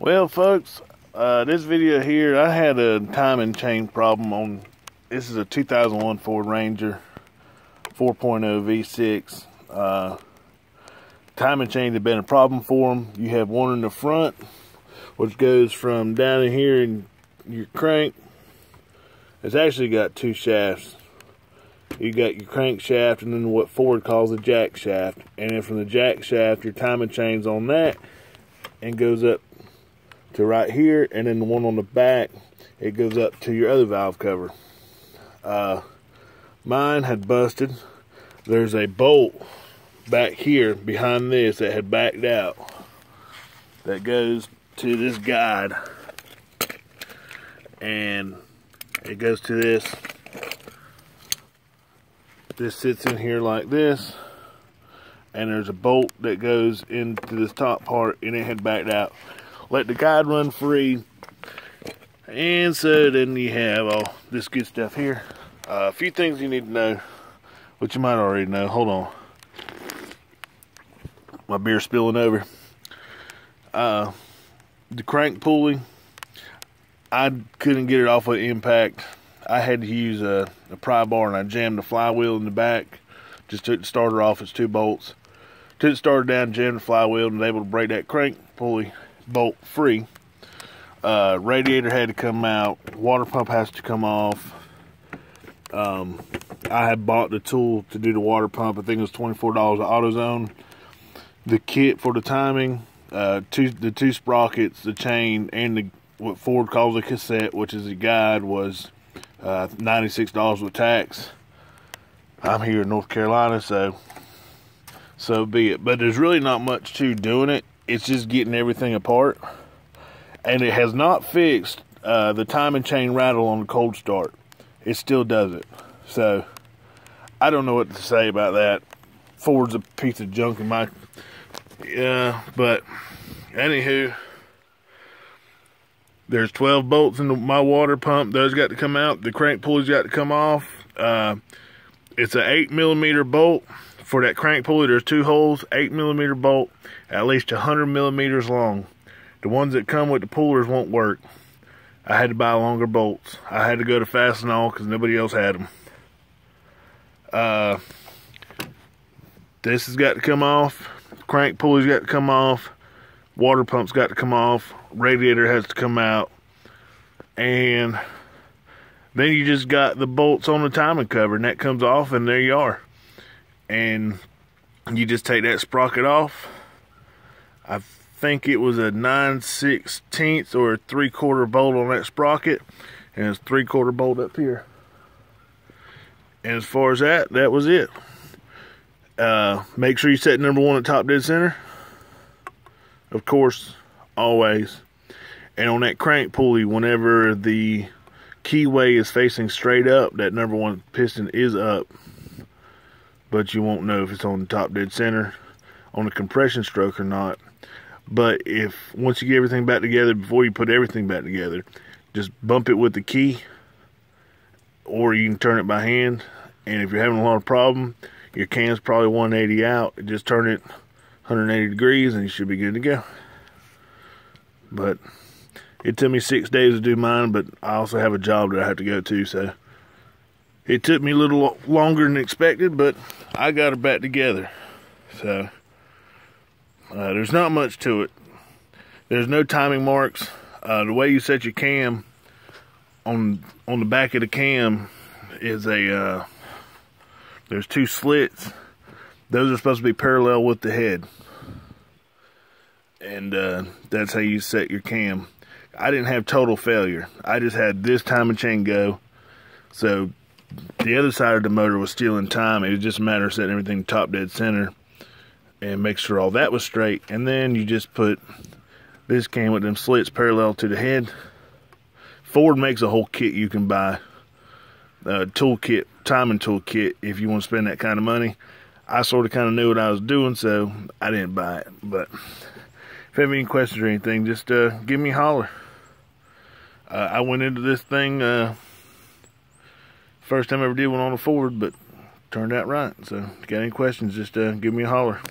Well, folks, this video here, I had a timing chain problem on. This is a 2001 Ford Ranger 4.0 V6. Timing chain had been a problem for them. You have one in the front, which goes from down in here in your crank. It's actually got two shafts. You got your crank shaft and then what Ford calls a jack shaft. And then from the jack shaft, your timing chain's on that and goes up to right here, and then the one on the back, it goes up to your other valve cover. Mine had busted. There's a bolt back here behind this that had backed out that goes to this guide, and it goes to this. This sits in here like this, and there's a bolt that goes into this top part, and it had backed out. Let the guide run free, and so then you have all this good stuff here. A few things you need to know, which you might already know. Hold on, my beer's spilling over. The crank pulley, I couldn't get it off of impact. I had to use a pry bar, and I jammed the flywheel in the back. Just took the starter off. It's 2 bolts. Took the starter down, jammed the flywheel, and was able to break that crank pulley bolt free. Radiator had to come out. Water pump has to come off. I had bought the tool to do the water pump. I think it was $24 at AutoZone. The kit for the timing, the two sprockets, the chain, and what Ford calls a cassette, which is a guide, was $96 with tax. I'm here in North Carolina, so be it. But there's really not much to doing it. It's just getting everything apart, and it has not fixed the timing chain rattle on the cold start. It still does it. So I don't know what to say about that. Ford's a piece of junk in my but anywho, there's 12 bolts in my water pump. Those got to come out. The crank pulley's got to come off. It's an 8mm bolt. For that crank pulley, there's 2 holes, 8mm bolt, at least 100 millimeters long. The ones that come with the pullers won't work. I had to buy longer bolts. I had to go to Fastenal because nobody else had them. This has got to come off. Crank pulley's got to come off. Water pump's got to come off. Radiator has to come out. And then you just got the bolts on the timing cover, and that comes off, and there you are. And you just take that sprocket off. I think it was a 9/16 or a 3/4 bolt on that sprocket, and it's 3/4 bolt up here. And as far as that was it. Make sure you set number 1 at top dead center, of course, always. And on that crank pulley, whenever the keyway is facing straight up, that number 1 piston is up. But you won't know if it's on the top dead center on the compression stroke or not. But if once you get everything back together, before you put everything back together, just bump it with the key, or you can turn it by hand. And if you're having a lot of problem, your cam's probably 180 out, just turn it 180 degrees and you should be good to go. But it took me 6 days to do mine, but I also have a job that I have to go to, so it took me a little longer than expected, but I got it back together. So there's not much to it. There's no timing marks. The way you set your cam on the back of the cam is there's 2 slits. Those are supposed to be parallel with the head, and that's how you set your cam. I didn't have total failure. I just had this timing chain go, so the other side of the motor was still in time. It was just a matter of setting everything top dead center and make sure all that was straight. And then you just put this cam with them slits parallel to the head. Ford makes a whole kit you can buy, toolkit, timing toolkit, if you want to spend that kind of money. I sort of kind of knew what I was doing, so I didn't buy it. But if you have any questions or anything, just give me a holler. I went into this thing first time I ever did one on a Ford, but turned out right. So if you got any questions, just give me a holler.